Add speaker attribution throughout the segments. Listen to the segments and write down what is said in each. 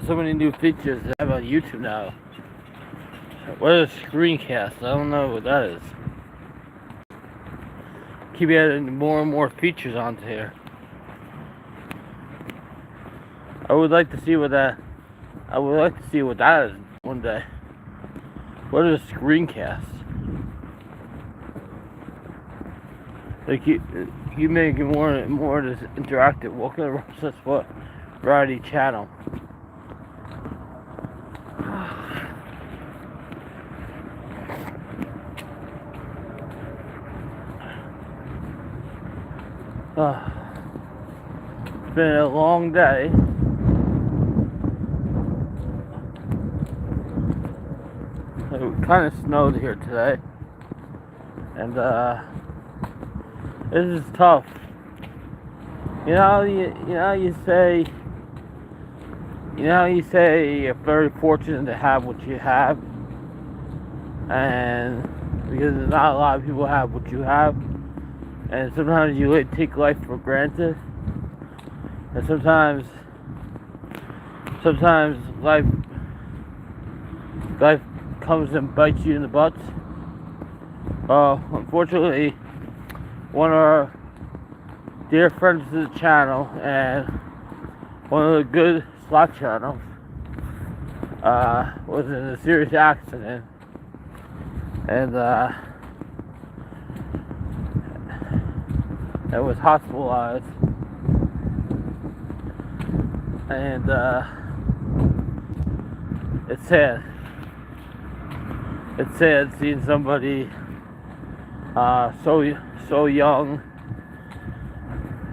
Speaker 1: so many new features they have on YouTube now. What is screencast? I don't know what that is. Keep adding more and more features onto here. I would like to see what that is one day. What is screencast? Like you make it more this interactive. What kind of such what variety channel? It's been a long day. It kind of snowed here today, and this is tough. You say you're very fortunate to have what you have, and because not a lot of people have what you have, and sometimes you take life for granted, and sometimes life comes and bites you in the butt. Unfortunately, one of our dear friends to the channel and one of the good slot channels was in a serious accident, and was hospitalized, and it's sad. It's sad seeing somebody so young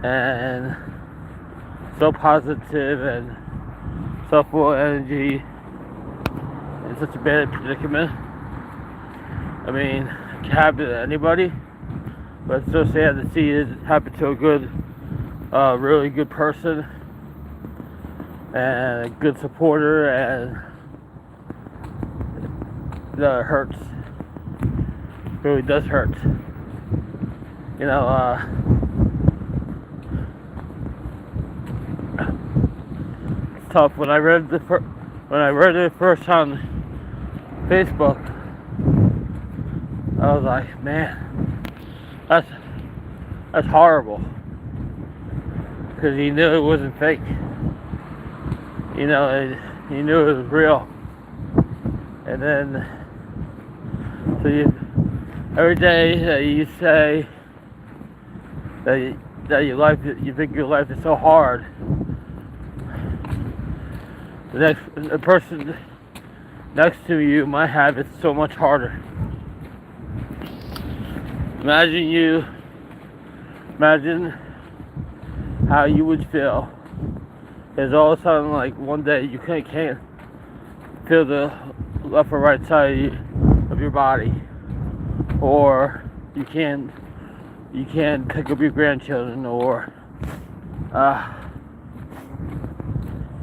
Speaker 1: and so positive and so full of energy in such a bad predicament. I mean, it can happen to anybody, but it's so sad to see it happen to a good, really good person and a good supporter, and that hurts. It really does hurt. It's tough. When I read it first on Facebook, I was like, man, that's horrible. Because he knew it wasn't fake. He knew it was real. And then, every day that you say that you think your life is so hard, the person next to you might have it so much harder. Imagine how you would feel is all of a sudden, like, one day you can't feel the left or right side of your body, or you can't pick up your grandchildren, or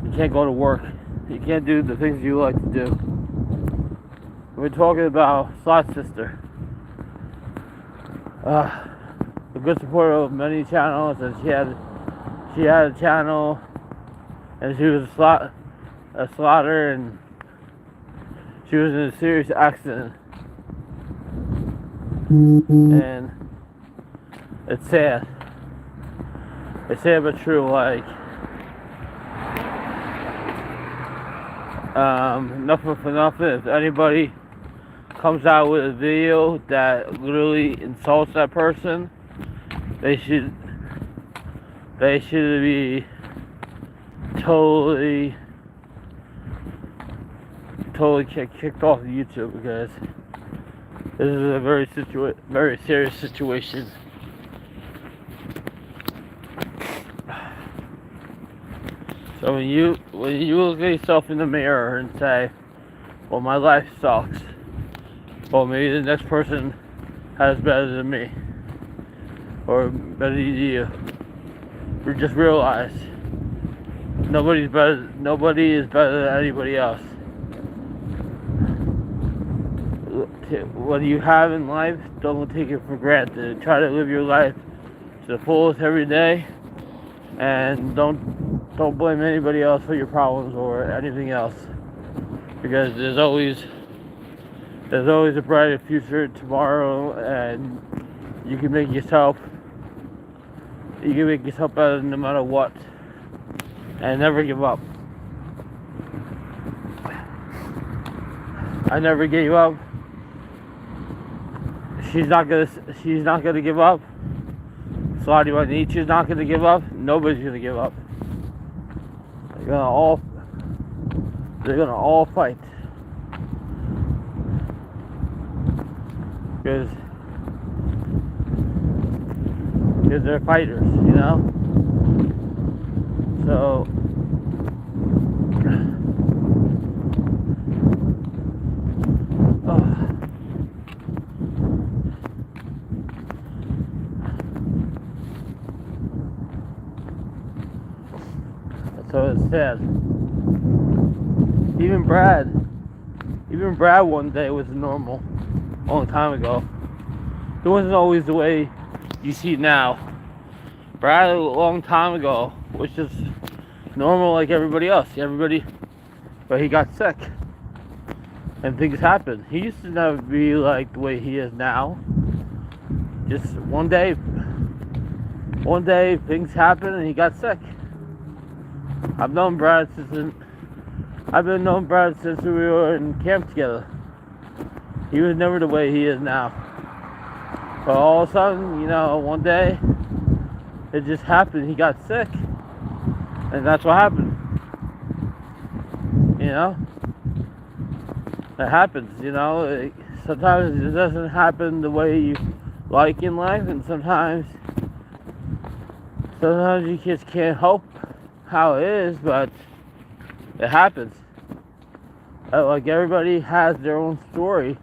Speaker 1: you can't go to work, you can't do the things you like to do. We're talking about Slot Sister, a good supporter of many channels, and she had a channel, and she was a slotter, and she was in a serious accident, and it's sad. It's sad but true. Like, nothing for nothing. If anybody comes out with a video that literally insults that person, they should be totally kicked off of YouTube, because this is a very serious situation. So when you look at yourself in the mirror and say, well, my life sucks, well, maybe the next person has better than me, or better than you just realize nobody is better than anybody else. What you have in life, don't take it for granted. Try to live your life to the fullest every day, and don't don't blame anybody else for your problems or anything else, because there's always a brighter future tomorrow, and you can make yourself better no matter what, and never give up. I never gave up. She's not gonna give up. Slotty by Nature's not gonna give up. Nobody's gonna give up. They're gonna all fight. Because they're fighters, you know? So it's sad. Even Brad one day was normal, a long time ago. It wasn't always the way you see it now. Brad a long time ago was just normal like everybody else. But he got sick. And things happened. He used to never be like the way he is now. Just one day things happened and he got sick. I've known Brad since we were in camp together. He was never the way he is now. But all of a sudden, you know, one day, it just happened. He got sick. And that's what happened. You know? It happens, you know? Sometimes it doesn't happen the way you like in life, and sometimes you just can't help how it is, but it happens. Like everybody has their own story,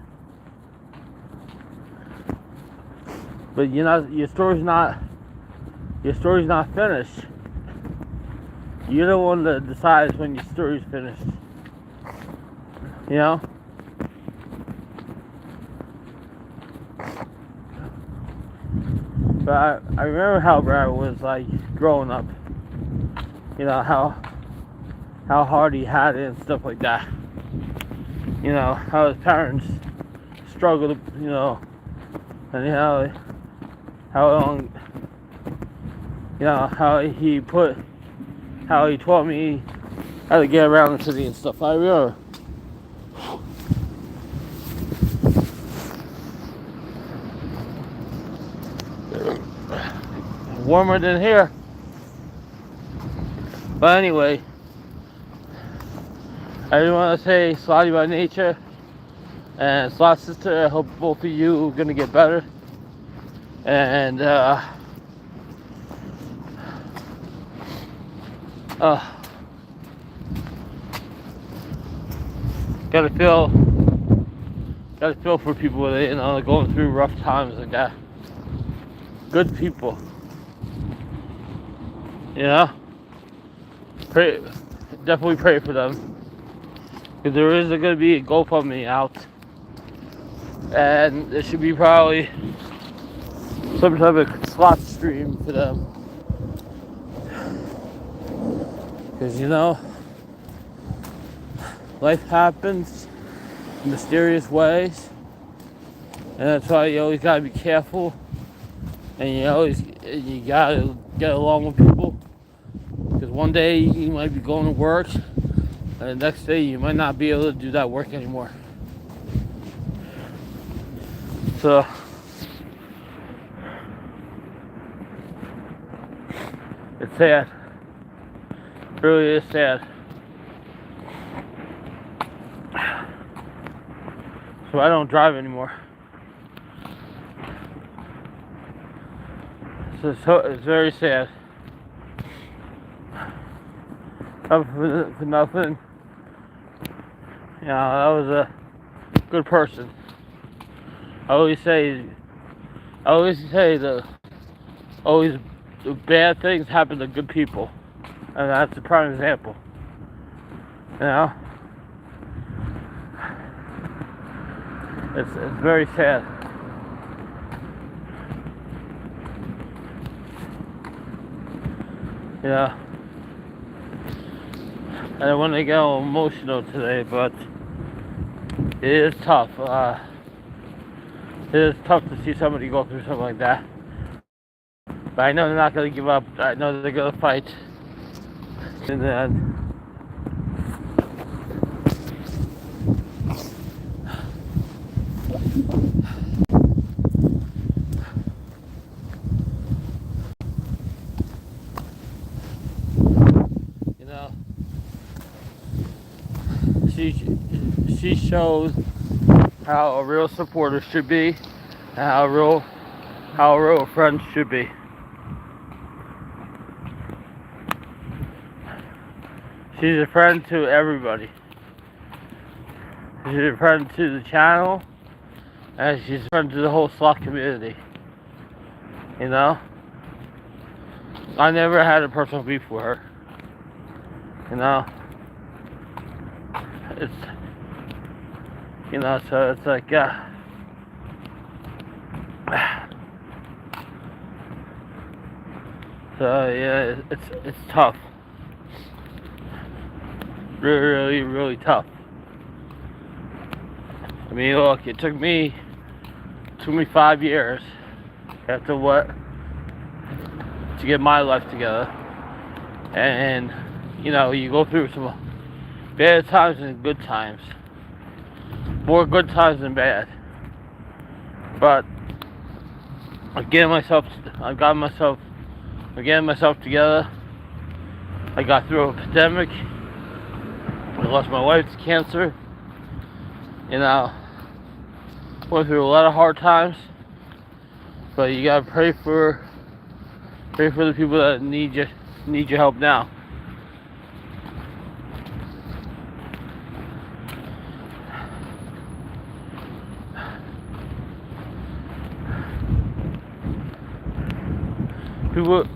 Speaker 1: but your story's not finished. You're the one that decides when your story's finished. You know. But I remember how Brad was like growing up. You know, how hard he had it and stuff like that. You know, how his parents struggled, you know, and how long, you know, how he taught me how to get around the city and stuff. I remember. Warmer than here. But anyway, I just want to say Slotty by Nature and Slot Sister, I hope both of you are going to get better. And gotta feel for people that, you know, going through rough times like that. Good people. You know? Definitely pray for them. Because there is going to be a GoFundMe out. And there should be probably some type of slot stream for them. Because, you know, life happens in mysterious ways. And that's why you always got to be careful. And you got to get along with people. Because one day you might be going to work, and the next day you might not be able to do that work anymore. So, it's sad. It really is sad. So I don't drive anymore. So it's very sad. For nothing. You know, I was a good person. I always say the bad things happen to good people. And that's a prime example. You know? It's very sad. Yeah. I don't want to get all emotional today, but it is tough. It is tough to see somebody go through something like that. But I know they're not going to give up. I know they're going to fight. And then, you know, she shows how a real supporter should be, and how a real friend should be. She's a friend to everybody. She's a friend to the channel, and she's a friend to the whole slot community. You know? I never had a personal beef with her. You know? It's, you know, so it's like, so yeah, it's tough. Really, really tough. I mean, look, it took me 5 years after what to get my life together, and you know, you go through some bad times and good times, more good times than bad. But I'm getting myself together. I got through a pandemic. I lost my wife to cancer. You know, went through a lot of hard times, but you gotta pray for the people that need your help now.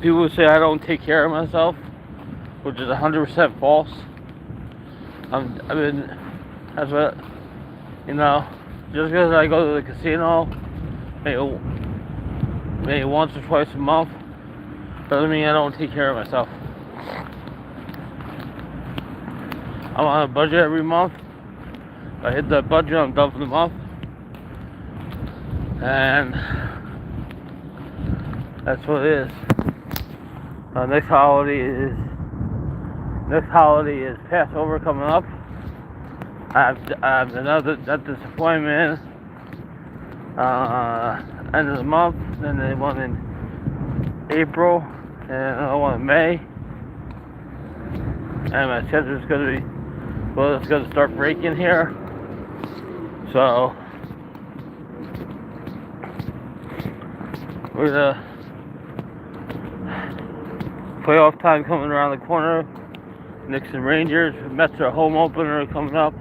Speaker 1: People say I don't take care of myself, which is 100% false. That's what, you know, just because I go to the casino maybe once or twice a month doesn't mean I don't take care of myself. I'm on a budget every month. If I hit that budget, I'm done for the month. And that's what it is. Next holiday is Passover coming up. I have another disappointment end of the month, then they one in April, and another one in May. And my schedule's it's gonna start breaking here. So we're gonna playoff time coming around the corner. Knicks and Rangers, Mets are home opener coming up.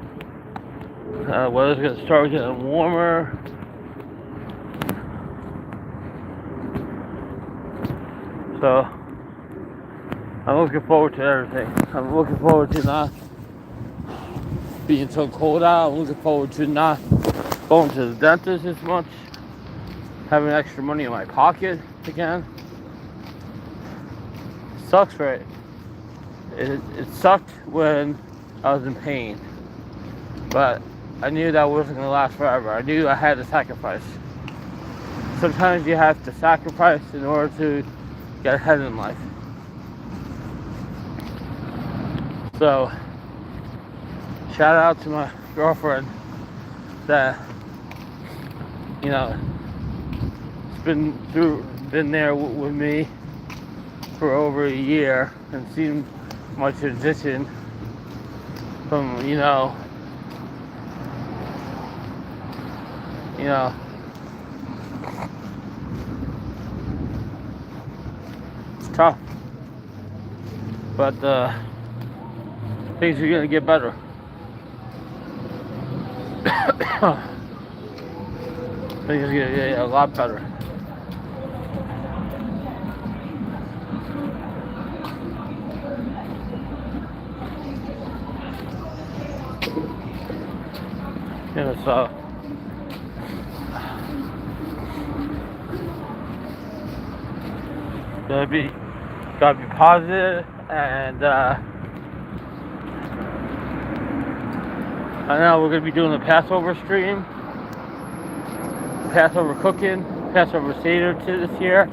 Speaker 1: Weather's gonna start getting warmer. So I'm looking forward to everything. I'm looking forward to not being so cold out. I'm looking forward to not going to the dentist as much. Having extra money in my pocket again. Sucks, right? It sucked when I was in pain, but I knew that wasn't going to last forever. I knew I had to sacrifice. Sometimes you have to sacrifice in order to get ahead in life. So, shout out to my girlfriend that, you know, has been there with me for over a year and seen my transition from, you know, it's tough, but things are gonna get better. Things are gonna get a lot better. You know, so gotta be positive and I know we're going to be doing a Passover stream, Passover cooking, Passover Seder this year.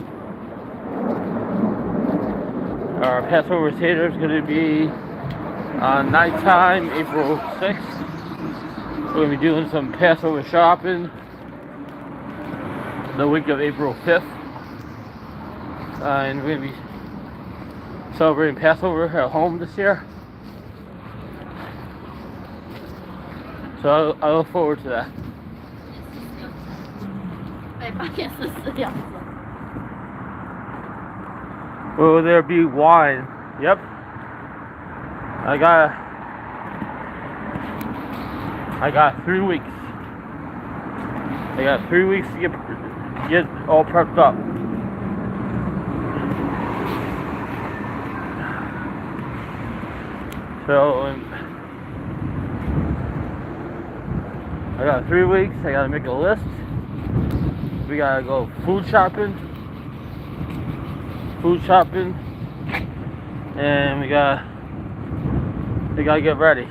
Speaker 1: Our Passover Seder is going to be on nighttime, April 6th. We're going to be doing some Passover shopping the week of April 5th. And we're going to be celebrating Passover at home this year. So I look forward to that. Will there be wine? Yep. I got 3 weeks. I got 3 weeks to get all prepped up. So I got 3 weeks. I gotta make a list. We gotta go food shopping, and we gotta get ready.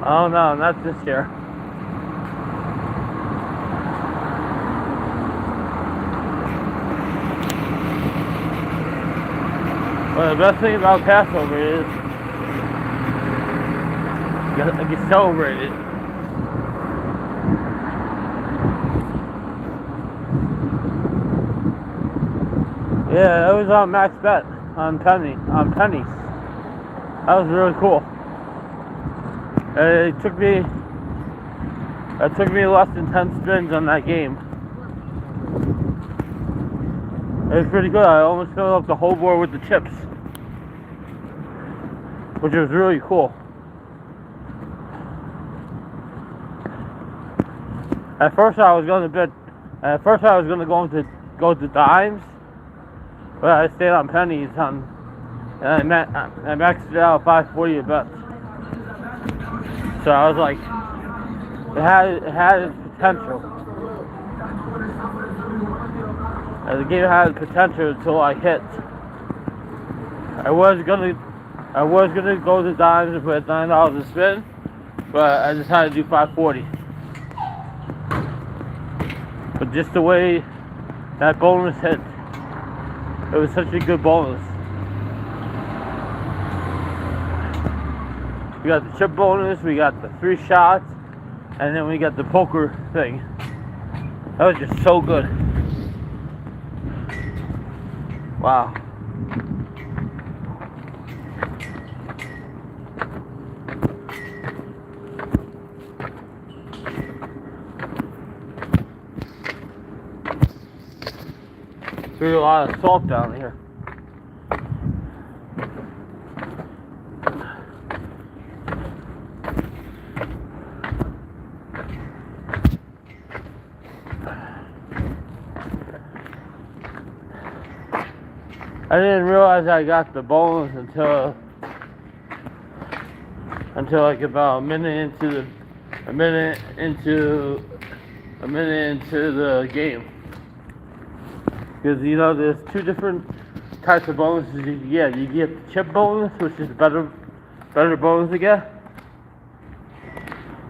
Speaker 1: Oh no, not this year. Well, the best thing about Passover is it gets celebrated. Yeah, that was on Max Bet on pennies. That was really cool. It took me less than 10 spins on that game. It was pretty good. I almost filled up the whole board with the chips, which was really cool. At first I was going to go to dimes, but I stayed on pennies and I maxed it out 540 a bet. So I was like, it had its potential. The game had potential until I hit. I was gonna go to dimes and put $9 a spin, but I decided to do 540. But just the way that bonus hit, it was such a good bonus. We got the chip bonus, we got the 3 shots, and then we got the poker thing. That was just so good. Wow. There's a lot of salt down here. I didn't realize I got the bonus until like about a minute into the game. Because there's 2 different types of bonuses you get. You get the chip bonus, which is better bonus to get,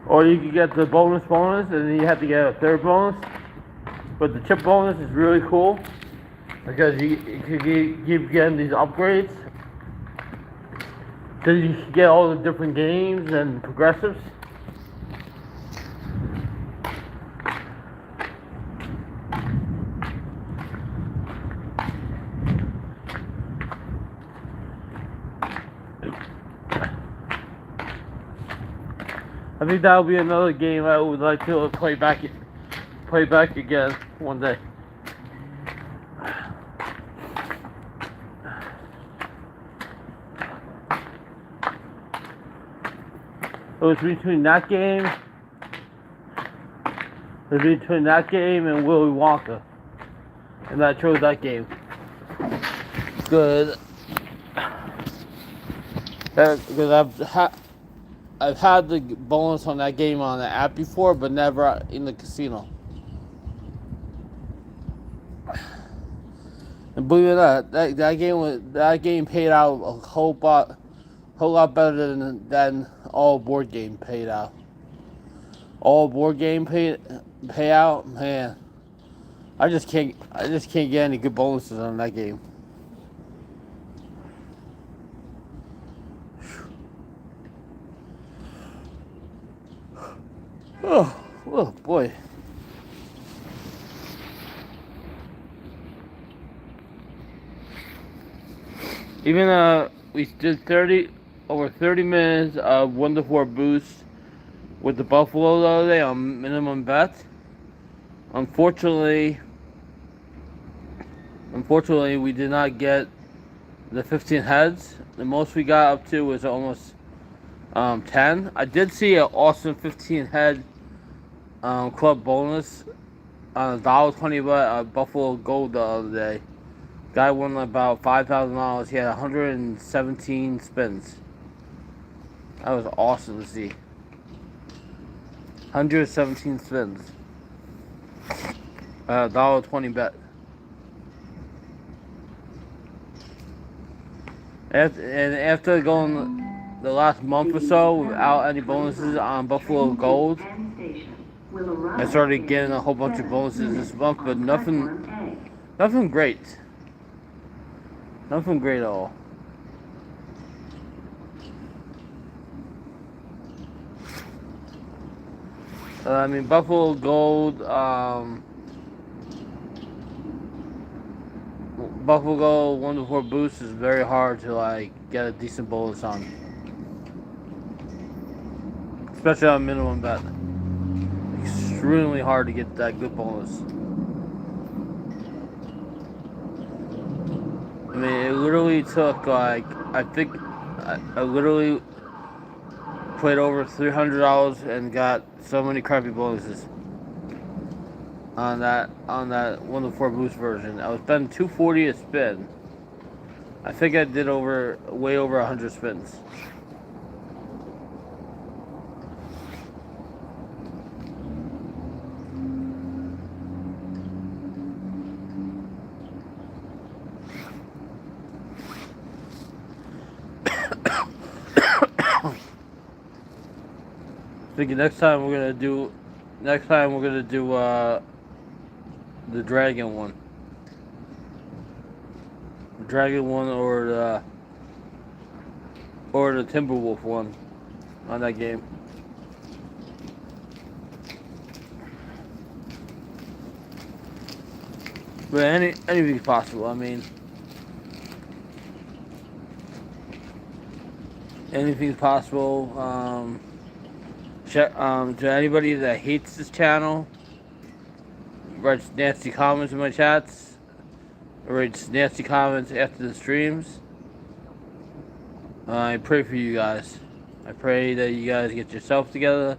Speaker 1: or you can get the bonus, and then you have to get a 3rd bonus. But the chip bonus is really cool because you keep getting these upgrades. So you can get all the different games and progressives. I think that'll be another game I would like to play back again one day. It was between that game and Willy Wonka, and I chose that game. Good. Because I've had the bonus on that game on the app before, but never in the casino. And believe it or not, that game paid out a whole lot better than all board game paid out. All board game payout, man. I just can't get any good bonuses on that game. Oh boy. Even we did over 30 minutes of 1-4 boost with the Buffalo the other day on minimum bet. Unfortunately, we did not get the 15 heads. The most we got up to was almost 10. I did see an awesome 15 head club bonus on $1.20 bet Buffalo Gold the other day. Guy won about $5,000. He had 117 spins. That was awesome to see. 117 spins. $1.20 bet. After going the last month or so without any bonuses on Buffalo Gold, I started getting a whole bunch of bonuses this month, but nothing great. Nothing great at all. I mean, Buffalo Gold, Buffalo Gold 1-4 boost is very hard to get a decent bonus on, especially on minimum bet. Extremely hard to get that good bonus. I mean, it literally took I think I literally played over $300 and got so many crappy bonuses on that 1-4 boost version. I was spending $240 a spin. I think I did way over 100 spins. I think next time we're gonna do the dragon one. The dragon one or the Timberwolf one on that game. But anything's possible. I mean, anything's possible. To anybody that hates this channel, writes nasty comments in my chats, writes nasty comments after the streams, I pray for you guys. I pray that you guys get yourself together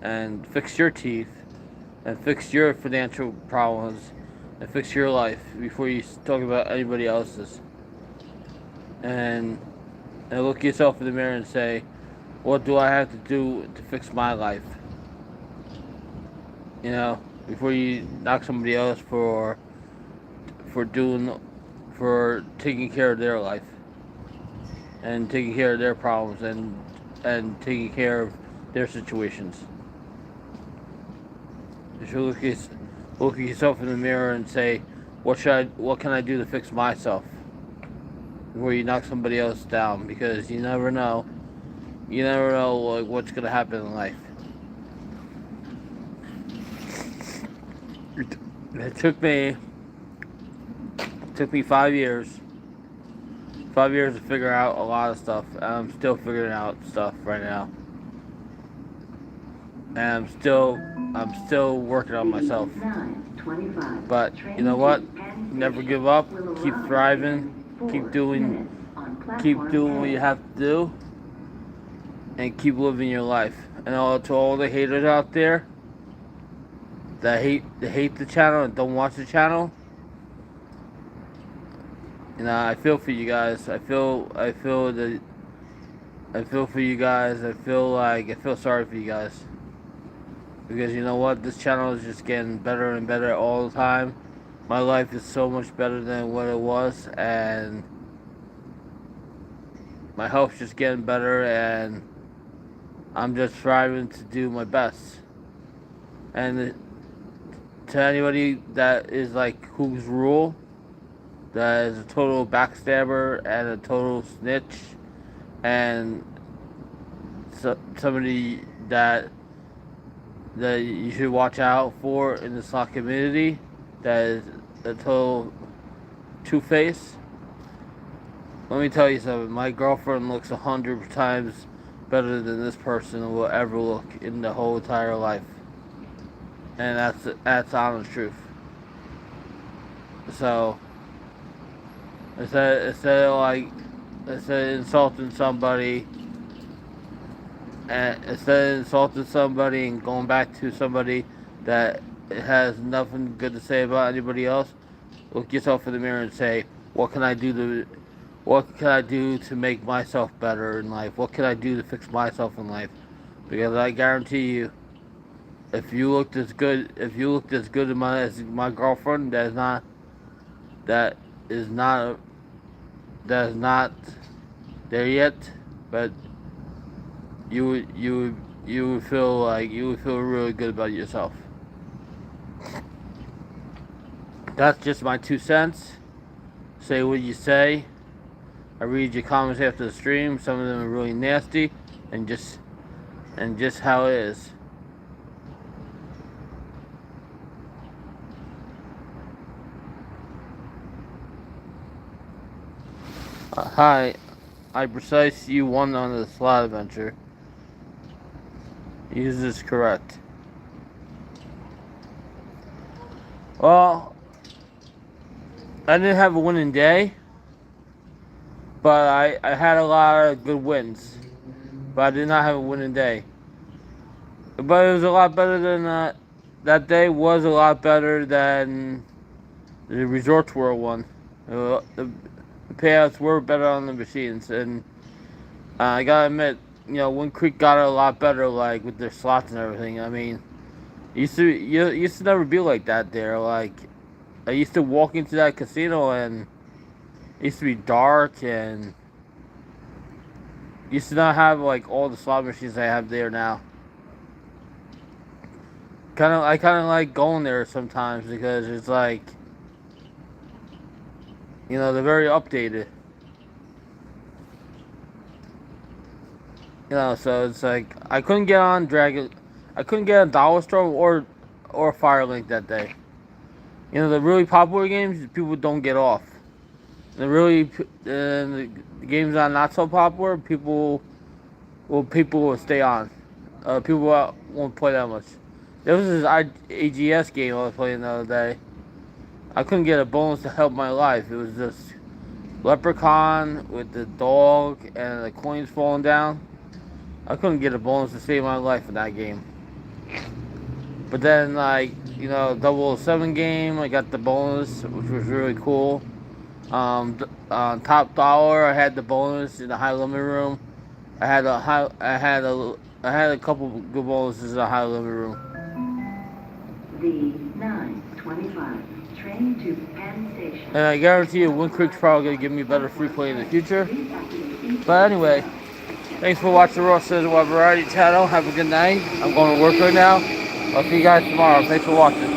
Speaker 1: and fix your teeth and fix your financial problems and fix your life before you talk about anybody else's. And look yourself in the mirror and say, what do I have to do to fix my life? You know, before you knock somebody else for taking care of their life and taking care of their problems and taking care of their situations. You should look at yourself in the mirror and say, what can I do to fix myself? Before you knock somebody else down, because you never know. You never know what's gonna happen in life. It took me 5 years. 5 years to figure out a lot of stuff. And I'm still figuring out stuff right now. And I'm still working on myself. But you know what? Never give up. Keep thriving. Keep doing what you have to do. And keep living your life. And to all the haters out there that hate the channel and don't watch the channel, you know, I feel for you guys. I feel that I feel for you guys. I feel sorry for you guys. Because you know what? This channel is just getting better and better all the time. My life is so much better than what it was, and my health's just getting better, and I'm just striving to do my best. And to anybody that is like Who's Rule, that is a total backstabber and a total snitch, and somebody that you should watch out for in the slot community, that is a total two-face. Let me tell you something. My girlfriend looks 100 times better than this person will ever look in the whole entire life, and that's honest truth. So instead of insulting somebody, and going back to somebody that has nothing good to say about anybody else, look yourself in the mirror and say, what can I do to make myself better in life? What can I do to fix myself in life? Because I guarantee you, if you looked as good as my girlfriend, that is not there yet, but you would feel really good about yourself. That's just my 2 cents. Say what you say. I read your comments after the stream. Some of them are really nasty, and just how it is. Hi, I precise you won on the slot adventure. Use this correct. Well, I didn't have a winning day, but I had a lot of good wins. But I did not have a winning day. But it was a lot better than that day was a lot better than the Resorts World one. The payouts were better on the machines, and I gotta admit, Wind Creek got it a lot better, like with their slots and everything. I mean, used to never be like that there. Like, I used to walk into that casino and it used to be dark, and used to not have like all the slot machines I have there now. I kind of like going there sometimes because it's like, they're very updated. So it's like I couldn't get on Dollar Storm or Firelink that day. The really popular games, people don't get off. The games that are not so popular, people will stay on. People won't play that much. There was this AGS game I was playing the other day. I couldn't get a bonus to help my life. It was just Leprechaun with the dog and the coins falling down. I couldn't get a bonus to save my life in that game. But then, 007 game, I got the bonus, which was really cool. Top Dollar, I had the bonus in the high limit room. I had a couple good bonuses in the high limit room.
Speaker 2: The 9:25 train to Penn Station.
Speaker 1: And I guarantee you, Wind Creek's probably gonna give me better free play in the future. But anyway, thanks for watching the Raw Says What Variety channel. Have a good night. I'm going to work right now. I'll see you guys tomorrow. Thanks for watching.